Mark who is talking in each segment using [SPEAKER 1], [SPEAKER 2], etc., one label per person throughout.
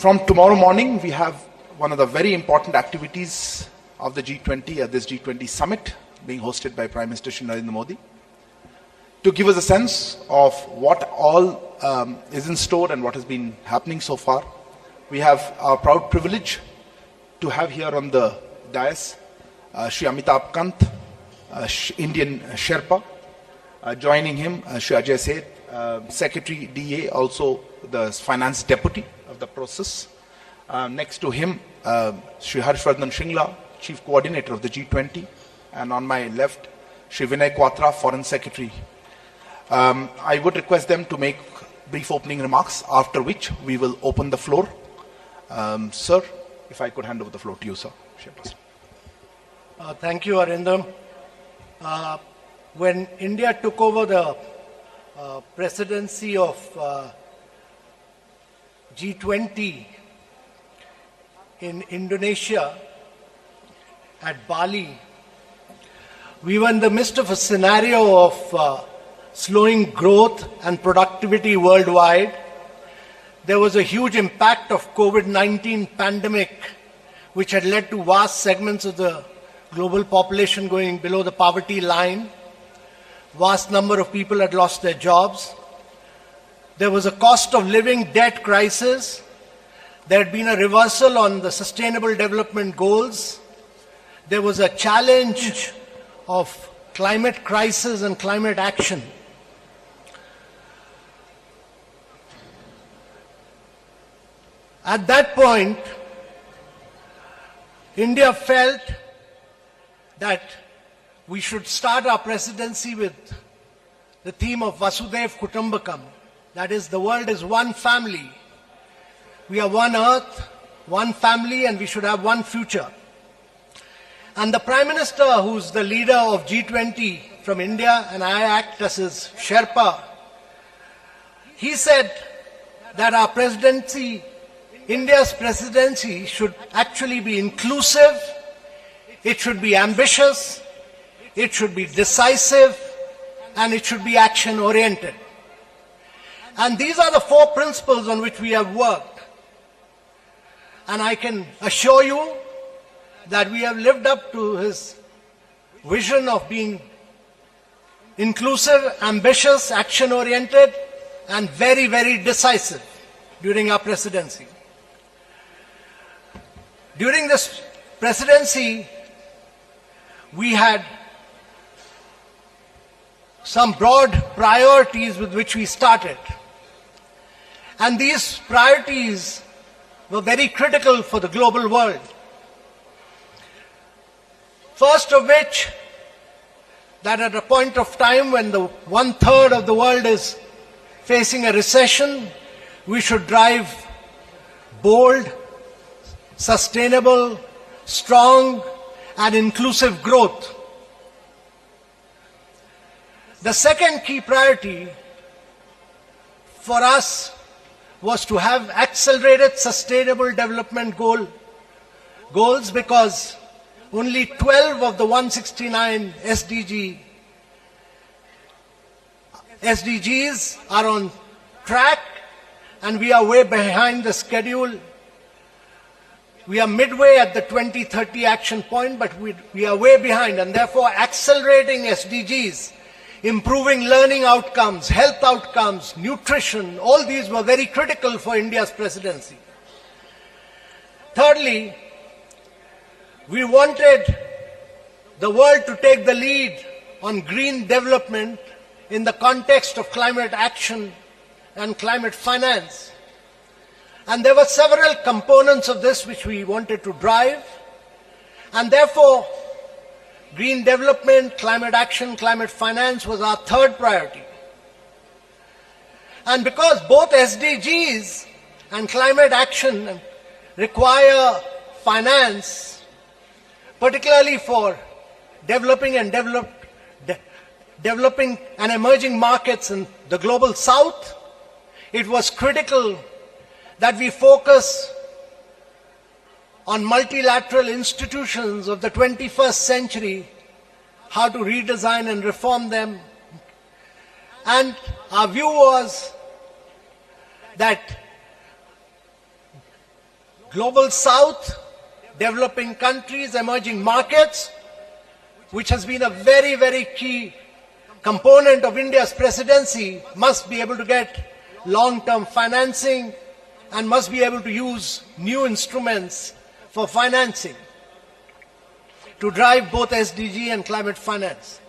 [SPEAKER 1] From tomorrow morning, we have one of the very important activities of the G20 at this G20 summit being hosted by Prime Minister Shri Narendra Modi, to give us a sense of what all is in store and what has been happening so far. We have our proud privilege to have here on the dais Shri Amitabh Kant, Indian Sherpa, joining him Shri Ajay Seth, Secretary DA, also the Finance Deputy of the process. Next to him, Shri Harshvardhan Shringla, Chief Coordinator of the G20, and on my left, Shri Vinay Quatra, Foreign Secretary. I would request them to make brief opening remarks, after which we will open the floor. Sir, if I could hand over the floor to you, sir.
[SPEAKER 2] Thank you, Arindam. When India took over the presidency of G20 in Indonesia at Bali, we were in the midst of a scenario of slowing growth and productivity worldwide. There was a huge impact of COVID-19 pandemic, which had led to vast segments of the global population going below the poverty line. Vast number of people had lost their jobs. There was a cost of living debt crisis. There had been a reversal on the Sustainable Development Goals. There was a challenge of climate crisis and climate action. At that point, India felt that we should start our presidency with the theme of Vasudhaiv Kutumbakam. That is, the world is one family. We are one earth, one family, and we should have one future. And the Prime Minister, who's the leader of G20 from India, and I act as his Sherpa, he said that our presidency, India's presidency, should actually be inclusive, it should be ambitious, it should be decisive, and it should be action-oriented. And these are the four principles on which we have worked. And I can assure you that we have lived up to his vision of being inclusive, ambitious, action-oriented, and very, very decisive during our presidency. During this presidency, we had some broad priorities with which we started. And these priorities were very critical for the global world. First of which, that at a point of time when the 1/3 of the world is facing a recession, we should drive bold, sustainable, strong, and inclusive growth. The second key priority for us was to have accelerated sustainable development goals, because only 12 of the 169 SDGs are on track, and we are way behind the schedule. We are midway at the 2030 action point, but we are way behind, and therefore accelerating SDGs, improving learning outcomes, health outcomes, nutrition, all these were very critical for India's presidency. Thirdly, we wanted the world to take the lead on green development in the context of climate action and climate finance. And there were several components of this which we wanted to drive, and therefore green development, climate action, climate finance was our third priority. And because both SDGs and climate action require finance, particularly for developing and emerging markets in the global south, it was critical that we focus on multilateral institutions of the 21st century, how to redesign and reform them. And our view was that Global South, developing countries, emerging markets, which has been a very, very key component of India's presidency, must be able to get long-term financing and must be able to use new instruments for financing to drive both SDG and climate finance.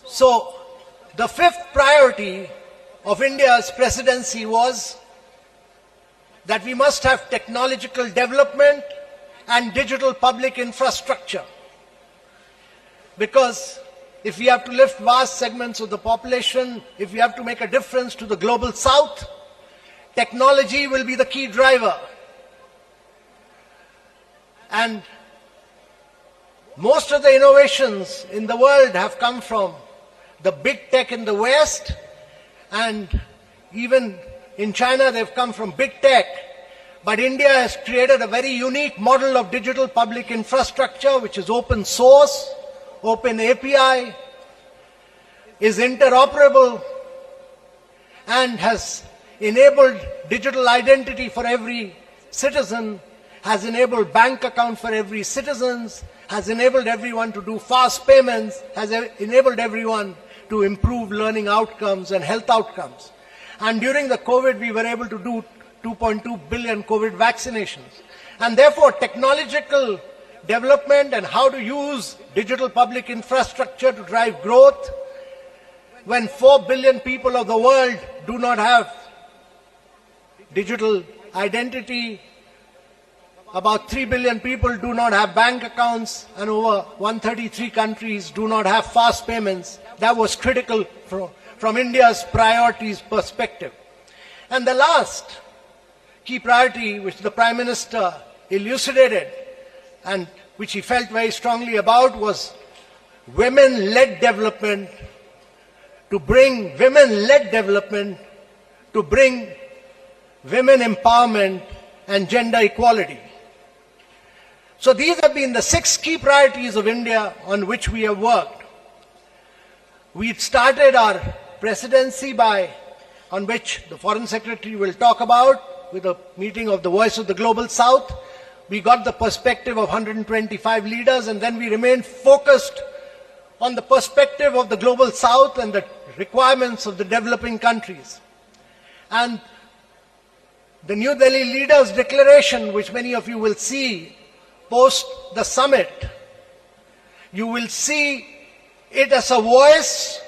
[SPEAKER 2] So, the fifth priority of India's presidency was that we must have technological development and digital public infrastructure. Because if we have to lift vast segments of the population, if we have to make a difference to the global south, technology will be the key driver. And most of the innovations in the world have come from the big tech in the West, and even in China they've come from big tech. But India has created a very unique model of digital public infrastructure, which is open source, open API, is interoperable, and has enabled digital identity for every citizen, has enabled bank account for every citizen, has enabled everyone to do fast payments, has enabled everyone to improve learning outcomes and health outcomes. And during the COVID, we were able to do 2.2 billion COVID vaccinations. And therefore, technological development and how to use digital public infrastructure to drive growth, when 4 billion people of the world do not have digital identity, about 3 billion people do not have bank accounts, and over 133 countries do not have fast payments. That was critical from India's priorities perspective. And the last key priority which the Prime Minister elucidated and which he felt very strongly about was women-led development, to bring women-led development, to bring women empowerment and gender equality. So these have been the 6 key priorities of India on which we have worked. We started our presidency on which the Foreign Secretary will talk about, with a meeting of the Voice of the Global South. We got the perspective of 125 leaders, and then we remained focused on the perspective of the Global South and the requirements of the developing countries. And the New Delhi Leaders' Declaration, which many of you will see post the summit, you will see it as a voice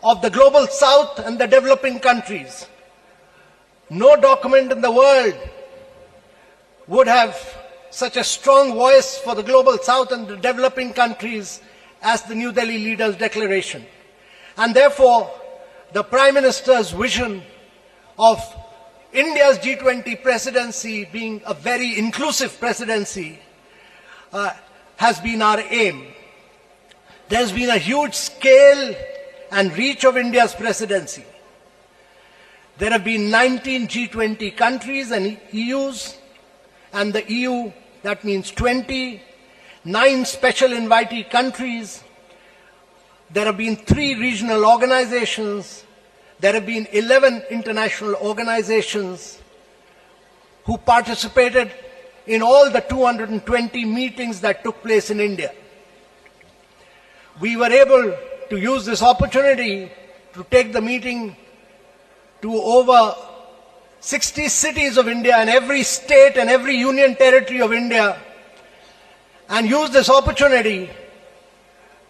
[SPEAKER 2] of the Global South and the developing countries. No document in the world would have such a strong voice for the Global South and the developing countries as the New Delhi Leaders' Declaration. And therefore, the Prime Minister's vision of India's G20 presidency being a very inclusive presidency has been our aim. There's been a huge scale and reach of India's presidency. There have been 19 G20 countries and EUs, and the EU, that means 20, 9 special invitee countries. There have been 3 regional organizations. There have been 11 international organizations who participated in all the 220 meetings that took place in India. We were able to use this opportunity to take the meeting to over 60 cities of India and every state and every union territory of India, and use this opportunity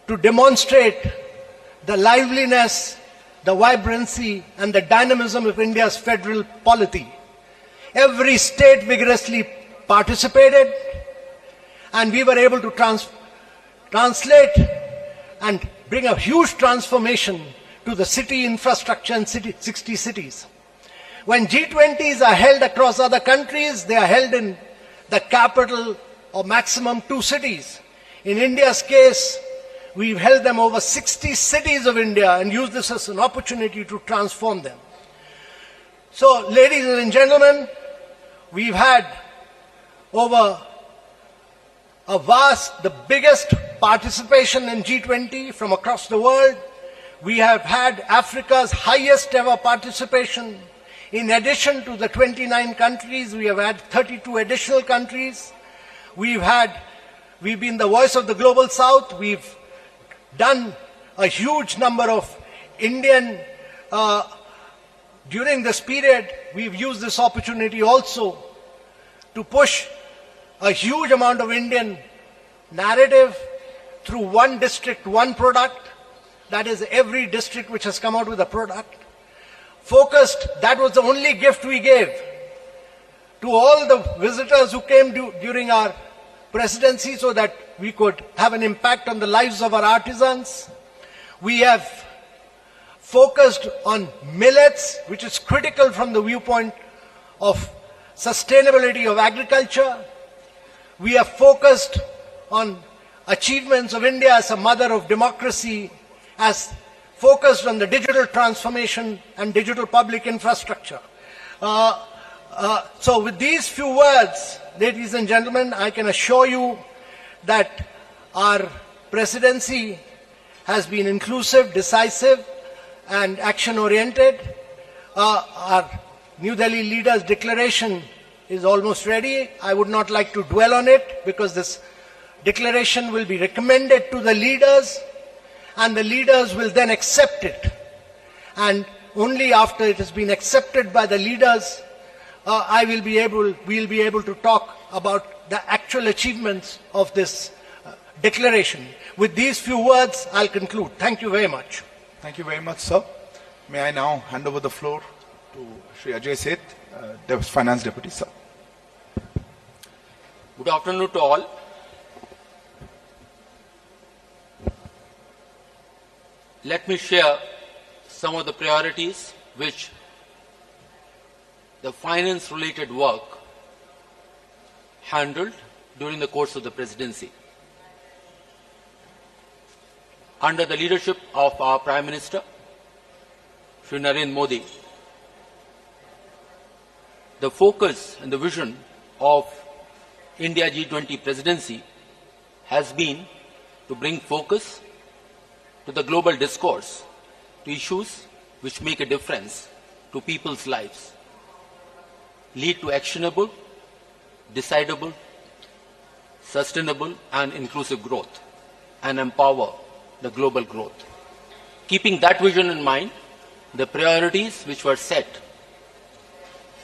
[SPEAKER 2] to demonstrate the liveliness, the vibrancy and the dynamism of India's federal polity. Every state vigorously participated, and we were able to translate and bring a huge transformation to the city infrastructure in 60 cities. When G20s are held across other countries, they are held in the capital or maximum 2 cities. In India's case, we've held them over 60 cities of India and used this as an opportunity to transform them. So, ladies and gentlemen, we've had over the biggest participation in G20 from across the world. We have had Africa's highest ever participation. In addition to the 29 countries, we have had 32 additional countries. We've been the voice of the Global South. We've done a huge number of Indian, during this period, we've used this opportunity also to push a huge amount of Indian narrative through one district, one product. That is every district which has come out with a product. Focused, that was the only gift we gave to all the visitors who came during our presidency so that we could have an impact on the lives of our artisans. We have focused on millets, which is critical from the viewpoint of sustainability of agriculture. We have focused on achievements of India as a mother of democracy, as focused on the digital transformation and digital public infrastructure. So with these few words, ladies and gentlemen, I can assure you that our presidency has been inclusive, decisive, and action-oriented. Our New Delhi leaders' declaration is almost ready. I would not like to dwell on it because this declaration will be recommended to the leaders, and the leaders will then accept it. And only after it has been accepted by the leaders, we'll be able to talk about the actual achievements of this declaration. With these few words, I'll conclude. Thank you very much.
[SPEAKER 1] Thank you very much, sir. May I now hand over the floor to Shri Ajay Seth, Finance Deputy, sir.
[SPEAKER 3] Good afternoon to all. Let me share some of the priorities which the finance-related work handled during the course of the presidency. Under the leadership of our Prime Minister, Shri Narendra Modi, the focus and the vision of India G20 presidency has been to bring focus to the global discourse, to issues which make a difference to people's lives, lead to actionable, decidable, sustainable and inclusive growth, and empower the global growth. Keeping that vision in mind, the priorities which were set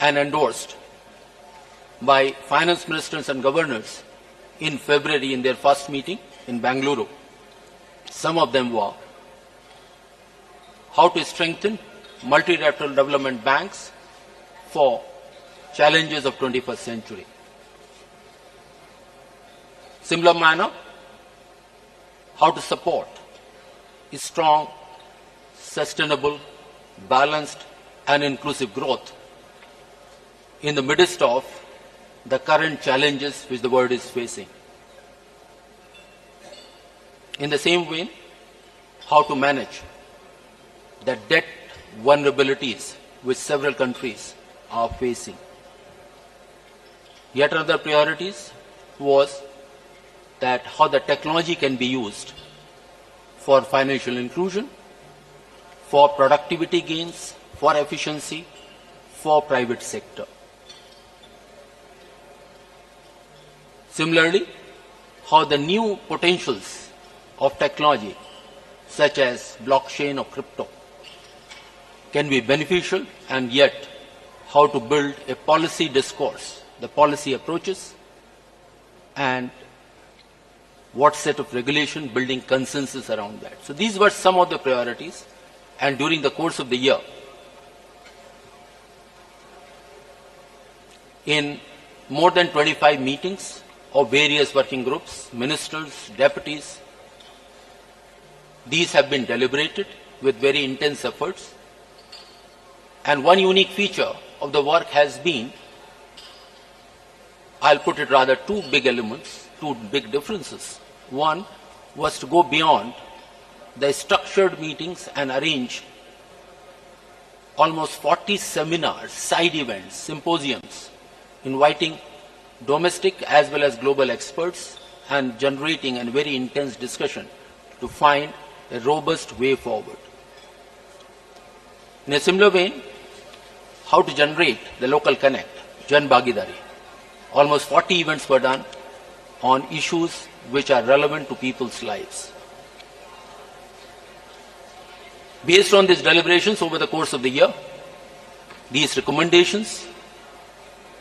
[SPEAKER 3] and endorsed by finance ministers and governors in February in their first meeting in Bangalore, some of them were how to strengthen multilateral development banks for challenges of 21st century. Similar manner, how to support a strong, sustainable, balanced and inclusive growth in the midst of the current challenges which the world is facing. In the same way, how to manage the debt vulnerabilities which several countries are facing. Yet another priorities was that how the technology can be used for financial inclusion, for productivity gains, for efficiency, for private sector. Similarly, how the new potentials of technology such as blockchain or crypto can be beneficial, and yet how to build a policy discourse, the policy approaches, and what set of regulation, building consensus around that. So these were some of the priorities, and during the course of the year, in more than 25 meetings of various working groups, ministers, deputies, these have been deliberated with very intense efforts. And one unique feature of the work has been, I'll put it rather two big elements, two big differences. One was to go beyond the structured meetings and arrange almost 40 seminars, side events, symposiums, inviting domestic as well as global experts and generating a very intense discussion to find a robust way forward. In a similar vein, how to generate the local connect, Jan Bhagidari. Almost 40 events were done on issues which are relevant to people's lives. Based on these deliberations over the course of the year, these recommendations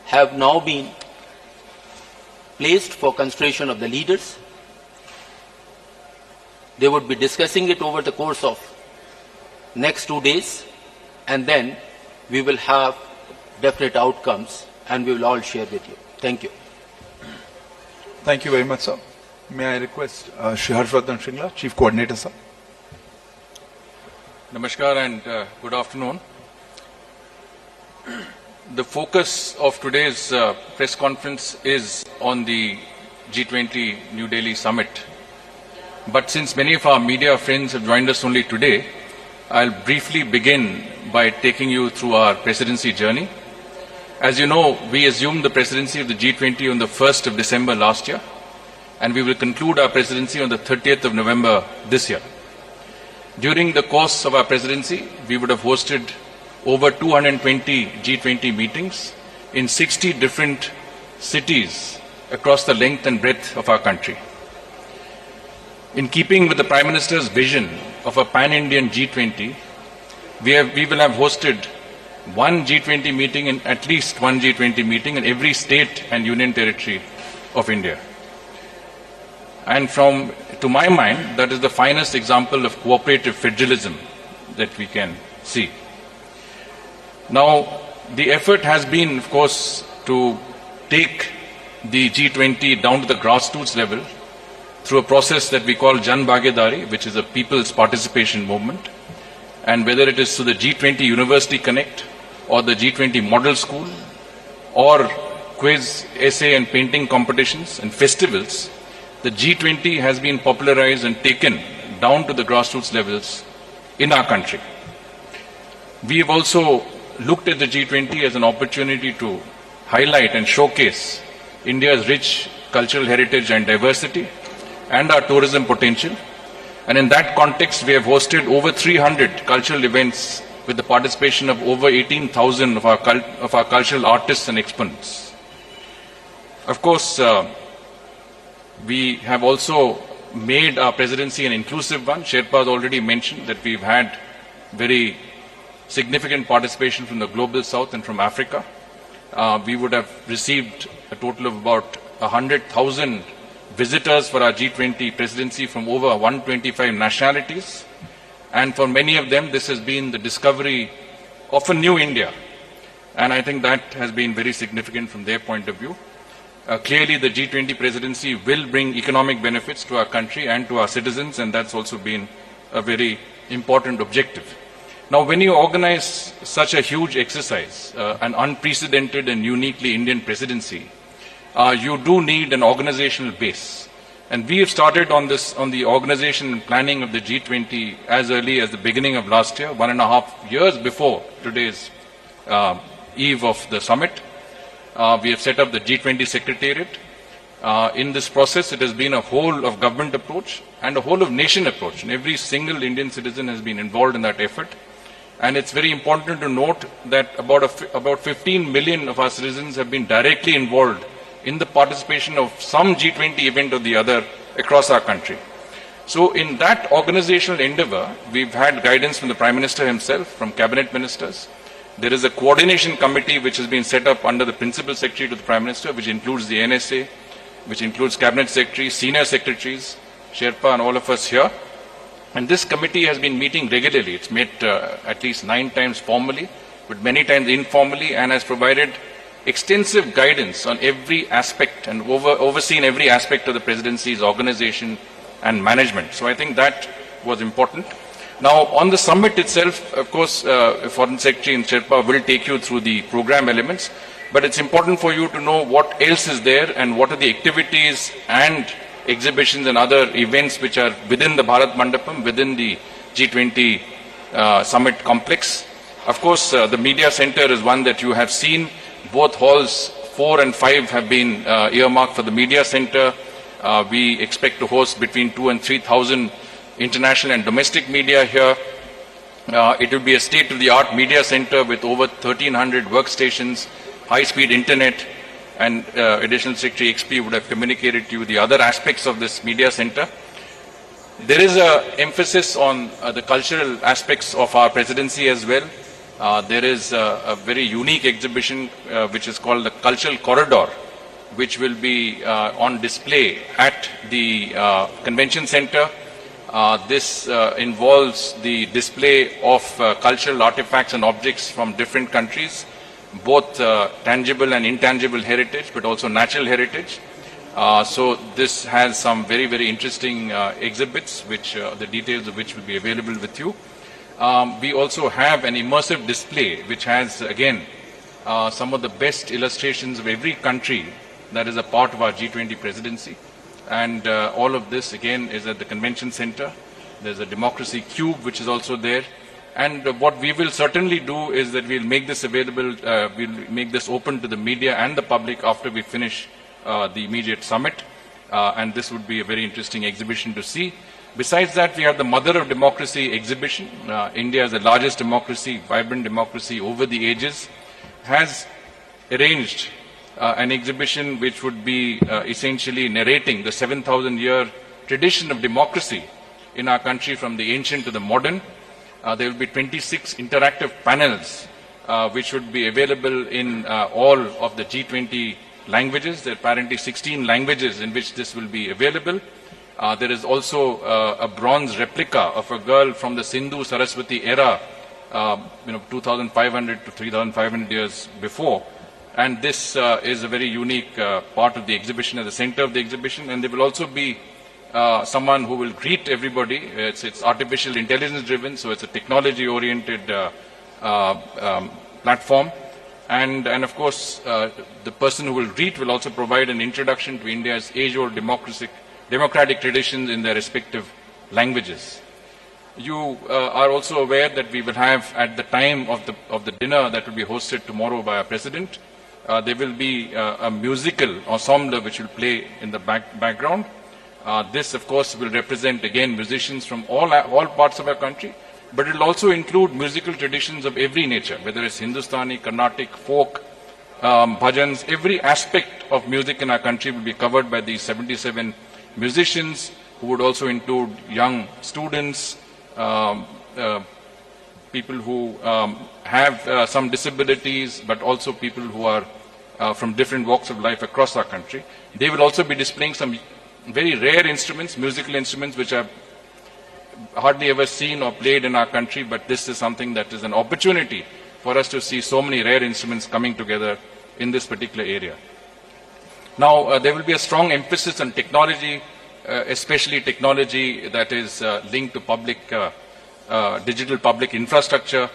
[SPEAKER 3] have now been placed for consideration of the leaders. They would be discussing it over the course of next 2 days, and then we will have definite outcomes and we will all share with you. Thank you.
[SPEAKER 1] Thank you very much, sir. May I request Shri Harshvardhan Shringla, Chief Coordinator, sir.
[SPEAKER 4] Namaskar and good afternoon. The focus of today's press conference is on the G20 New Delhi summit. But since many of our media friends have joined us only today, I'll briefly begin by taking you through our presidency journey. As you know, we assumed the presidency of the G20 on the 1st of December last year, and we will conclude our presidency on the 30th of November this year. During the course of our presidency, we would have hosted over 220 G20 meetings in 60 different cities across the length and breadth of our country. In keeping with the Prime Minister's vision of a pan-Indian G20, we will have hosted one G20 meeting in at least one G20 meeting in every state and union territory of India. And to my mind, that is the finest example of cooperative federalism that we can see. Now, the effort has been, of course, to take the G20 down to the grassroots level through a process that we call Jan Bhagidari, which is a people's participation movement. And whether it is through the G20 University Connect or the G20 Model School or quiz, essay and painting competitions and festivals, the G20 has been popularized and taken down to the grassroots levels in our country. We have also looked at the G20 as an opportunity to highlight and showcase India's rich cultural heritage and diversity and our tourism potential. And in that context, we have hosted over 300 cultural events with the participation of over 18,000 of our cultural artists and exponents. Of course, we have also made our presidency an inclusive one. Sherpa has already mentioned that we've had very significant participation from the Global South and from Africa. We would have received a total of about 100,000 visitors for our G20 presidency from over 125 nationalities. And for many of them, this has been the discovery of a new India. And I think that has been very significant from their point of view. Clearly, the G20 presidency will bring economic benefits to our country and to our citizens, and that's also been a very important objective. Now, when you organize such a huge exercise, an unprecedented and uniquely Indian presidency, you do need an organizational base. And we have started on the organization and planning of the G20 as early as the beginning of last year, 1.5 years before today's eve of the summit. We have set up the G20 Secretariat. In this process, it has been a whole of government approach and a whole of nation approach. And every single Indian citizen has been involved in that effort. And it's very important to note that about 15 million of our citizens have been directly involved in the participation of some G20 event or the other across our country. So in that organizational endeavor, we've had guidance from the Prime Minister himself, from cabinet ministers. There is a coordination committee which has been set up under the Principal Secretary to the Prime Minister, which includes the NSA, which includes cabinet secretaries, senior secretaries, Sherpa and all of us here. And this committee has been meeting regularly. It's met at least 9 times formally, but many times informally, and has provided extensive guidance on every aspect and overseen every aspect of the presidency's organization and management. So I think that was important. Now, on the summit itself, of course, Foreign Secretary and Sherpa will take you through the program elements, but it's important for you to know what else is there and what are the activities and exhibitions and other events which are within the Bharat Mandapam, within the G20 summit complex. Of course, the media center is one that you have seen. Both halls 4 and 5 have been earmarked for the media center. We expect to host between 2,000 and 3,000 international and domestic media here. It will be a state-of-the-art media center with over 1,300 workstations, high-speed internet, and Additional Secretary XP would have communicated to you the other aspects of this media center. There is an emphasis on the cultural aspects of our presidency as well. There is a very unique exhibition which is called the Cultural Corridor, which will be on display at the convention center. This involves the display of cultural artifacts and objects from different countries, both tangible and intangible heritage, but also natural heritage. So this has some very, very interesting exhibits, which the details of which will be available with you. We also have an immersive display, which has, again, some of the best illustrations of every country that is a part of our G20 presidency. And all of this, again, is at the convention center. There's a democracy cube, which is also there. And what we will certainly do is that we'll make this available, we'll make this open to the media and the public after we finish the immediate summit. And this would be a very interesting exhibition to see. Besides that, we have the Mother of Democracy exhibition. India is the largest democracy, vibrant democracy over the ages, has arranged an exhibition which would be essentially narrating the 7,000-year tradition of democracy in our country from the ancient to the modern. There will be 26 interactive panels which would be available in all of the G20 languages. There are apparently 16 languages in which this will be available. There is also a bronze replica of a girl from the Sindhu Saraswati era, 2,500 to 3,500 years before. And this is a very unique part of the exhibition, at the center of the exhibition. And there will also be someone who will greet everybody. It's artificial intelligence driven, so it's a technology oriented platform. And of course, the person who will greet will also provide an introduction to India's age-old democratic traditions in their respective languages. You are also aware that we will have, at the time of the dinner that will be hosted tomorrow by our President, there will be a musical ensemble which will play in the background. This, of course, will represent, again, musicians from all parts of our country, but it will also include musical traditions of every nature, whether it's Hindustani, Carnatic, folk, bhajans. Every aspect of music in our country will be covered by these 77 musicians, who would also include young students, people who have some disabilities, but also people who are from different walks of life across our country. They will also be displaying some very rare instruments, musical instruments, which are hardly ever seen or played in our country, but this is something that is an opportunity for us to see so many rare instruments coming together in this particular area. Now, there will be a strong emphasis on technology, especially technology that is linked to digital public infrastructure.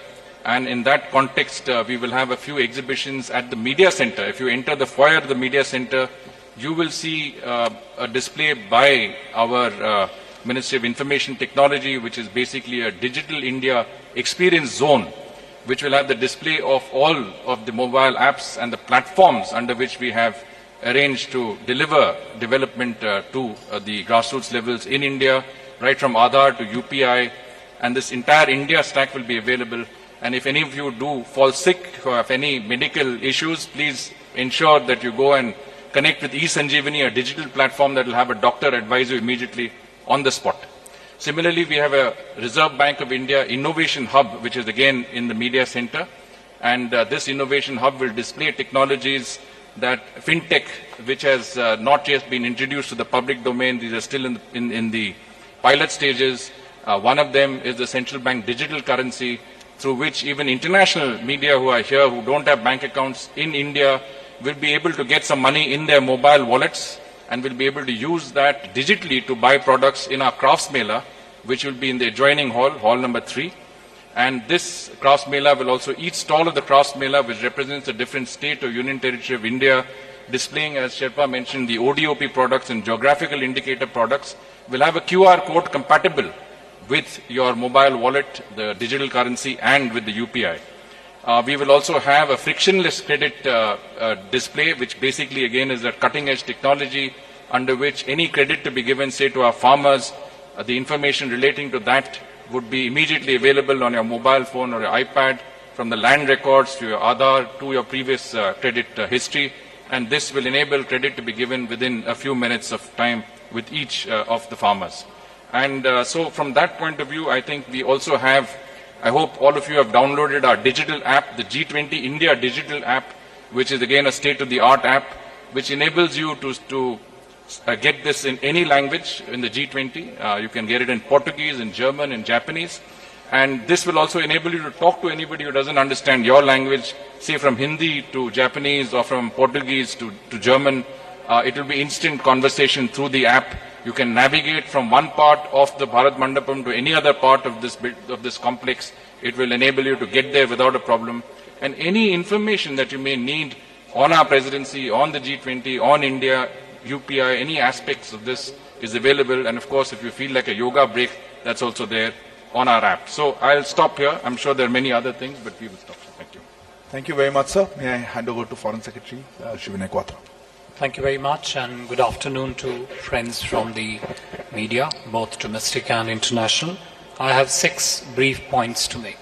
[SPEAKER 4] And in that context, we will have a few exhibitions at the media center. If you enter the foyer of the media center, you will see a display by our Ministry of Information Technology, which is basically a Digital India Experience Zone, which will have the display of all of the mobile apps and the platforms under which we have arranged to deliver development to the grassroots levels in India, right from Aadhaar to UPI, and this entire India stack will be available. And if any of you do fall sick or have any medical issues, please ensure that you go and connect with eSanjeevani, a digital platform that will have a doctor advise you immediately on the spot. Similarly, we have a Reserve Bank of India Innovation Hub, which is again in the media center. And this Innovation Hub will display technologies that fintech, which has not yet been introduced to the public domain. These are still in the pilot stages. One of them is the central bank digital currency, through which even international media who are here, who don't have bank accounts in India, will be able to get some money in their mobile wallets and will be able to use that digitally to buy products in our Crafts Mela, which will be in the adjoining hall, hall number 3. And this Crafts Mela will also, each stall of the Crafts Mela, which represents a different state or union territory of India, displaying, as Sherpa mentioned, the ODOP products and geographical indicator products, will have a QR code compatible with your mobile wallet, the digital currency, and with the UPI. We will also have a frictionless credit display, which basically, again, is a cutting-edge technology under which any credit to be given, say, to our farmers, the information relating to that would be immediately available on your mobile phone or your iPad, from the land records to your Aadhaar to your previous credit history, and this will enable credit to be given within a few minutes of time with each of the farmers. And so from that point of view, I think we also have, I hope all of you have downloaded our digital app, the G20 India digital app, which is again a state-of-the-art app, which enables you to get this in any language in the G20. You can get it in Portuguese, in German, in Japanese. And this will also enable you to talk to anybody who doesn't understand your language, say from Hindi to Japanese or from Portuguese to German. It will be instant conversation through the app. You can navigate from one part of the Bharat Mandapam to any other part of this complex. It will enable you to get there without a problem. And any information that you may need on our presidency, on the G20, on India, UPI, any aspects of this is available. And of course, if you feel like a yoga break, that's also there on our app. So I'll stop here. I'm sure there are many other things, but we will stop. Thank you.
[SPEAKER 1] Thank you very much, sir. May I hand over to Foreign Secretary Shivanay Quatra.
[SPEAKER 5] Thank you very much, and good afternoon to friends from the media, both domestic and international. I have 6 brief points to make,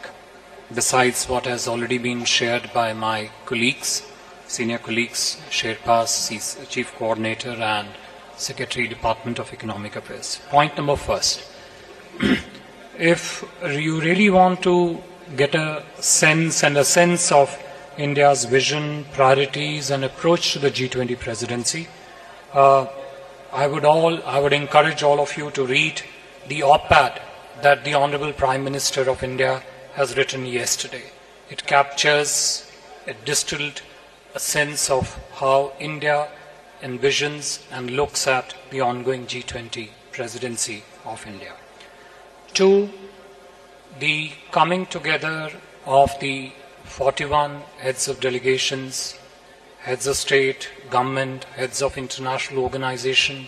[SPEAKER 5] besides what has already been shared by my colleagues, senior colleagues, Sherpas, Chief Coordinator and Secretary, Department of Economic Affairs. Point number first. If you really want to get a sense of India's vision, priorities and approach to the G20 presidency, I would encourage all of you to read the op-ed that the Honorable Prime Minister of India has written yesterday. It captures, it distilled a sense of how India envisions and looks at the ongoing G20 presidency of India. 2, the coming together of the 41 heads of delegations, heads of state, government, heads of international organization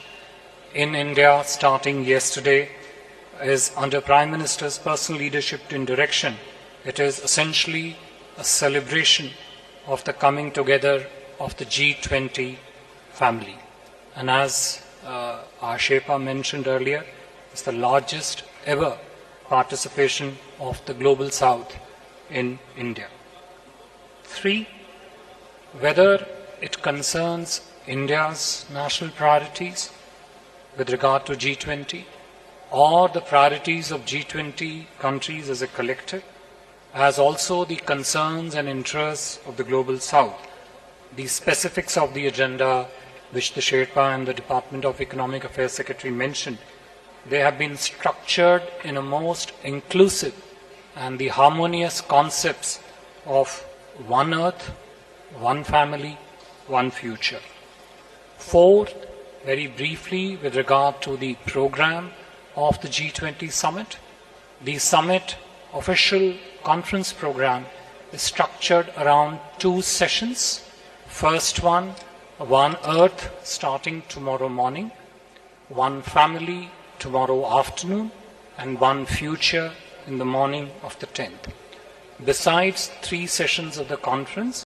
[SPEAKER 5] in India starting yesterday is under Prime Minister's personal leadership and direction. It is essentially a celebration of the coming together of the G20 family. And as our Sherpa mentioned earlier, it's the largest ever participation of the Global South in India. 3, whether it concerns India's national priorities with regard to G20 or the priorities of G20 countries as a collective, as also the concerns and interests of the Global South. The specifics of the agenda which the Sherpa and the Department of Economic Affairs Secretary mentioned, they have been structured in a most inclusive and the harmonious concepts of one earth, one family, one future. 4, very briefly with regard to the program of the G20 summit, the summit official conference program is structured around 2 sessions. First one earth starting tomorrow morning, one family tomorrow afternoon, and one future in the morning of the 10th. Besides 3 sessions of the conference,